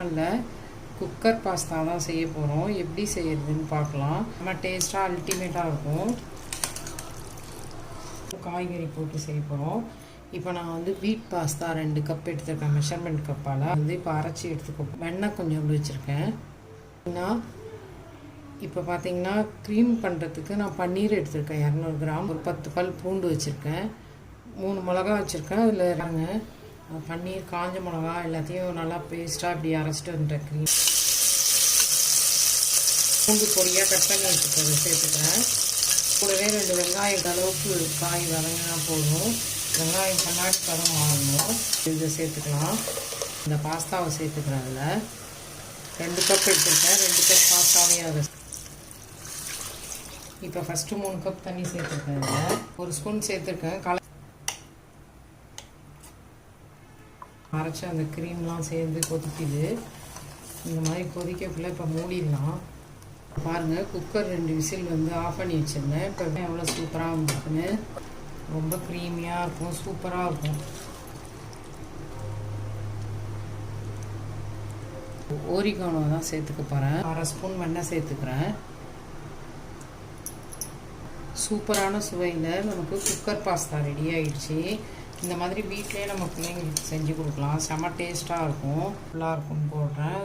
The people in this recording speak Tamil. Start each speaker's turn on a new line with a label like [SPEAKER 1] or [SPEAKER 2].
[SPEAKER 1] சேனலில் குக்கர் பாஸ்தா தான் செய்ய போகிறோம். எப்படி செய்யறதுன்னு பார்க்கலாம். நம்ம டேஸ்ட்டாக அல்டிமேட்டாக இருக்கும். காய்கறி போட்டு செய்ய போகிறோம். இப்போ நான் வந்து வீட் பாஸ்தா 2 கப் எடுத்துருக்கேன். மெஷர்மெண்ட் கப்பால் இப்போ அரைச்சி எடுத்துக்கோ. வெண்ணெய் கொஞ்சம் வச்சுருக்கேன். இப்போ பார்த்தீங்கன்னா க்ரீம் பண்ணுறதுக்கு நான் பன்னீர் எடுத்துருக்கேன் 200 கிராம். ஒரு 10 பல் பூண்டு வச்சுருக்கேன். 3 மிளகா வச்சுருக்கேன். அதில் இறங்க பன்னீர், காஞ்ச மிளகா எல்லாத்தையும் நல்லா பேஸ்ட்டாக இப்படி அரைச்சிட்டு வந்துட்டேன். க்ரீம் பூண்டு பொடியாக கட் பண்ணி வச்சுக்கிறத சேர்த்துக்கிறேன். கூடவே 2 வெங்காயம் அளவுக்கு காய் வதங்கினா போதும். வெங்காயம் கண்ணாடி பதம் ஆகணும். இதை சேர்த்துக்கலாம். இந்த பாஸ்தாவை சேர்த்துக்கிறேன். அதில் 2 கப் எடுத்துருக்கேன். 2 கப் பாஸ்தாவையும் அதை இப்போ ஃபஸ்ட்டு 3 கப் தண்ணி சேர்த்துருக்கேன். இதில் 1 ஸ்பூன் சேர்த்துருக்கேன். அரைச்சி அந்த க்ரீம்லாம் சேர்ந்து கொதிக்குது. இந்த மாதிரி கொதிக்கக்குள்ளே இப்போ மூடிடலாம். பாருங்கள், குக்கர் 2 விசில் வந்து ஆஃப் பண்ணி வச்சுருந்தேன். இப்போ எவ்வளோ சூப்பராக வந்துருக்குன்னு. ரொம்ப க்ரீமியாக இருக்கும், சூப்பராக இருக்கும். ஓரிகானோ தான் சேர்த்துக்க போகிறேன். 1/2 ஸ்பூன் வெண்ணெய் சேர்த்துக்கிறேன். சூப்பரான சுவையில் நமக்கு குக்கர் பாஸ்தா ரெடி ஆகிடுச்சு. இந்த மாதிரி வீட்டிலே நம்ம பிள்ளைங்களுக்கு செஞ்சு கொடுக்கலாம். செம்ம டேஸ்ட்டாக இருக்கும். ஃபுல்லாக இருக்கும்னு போடுறேன்.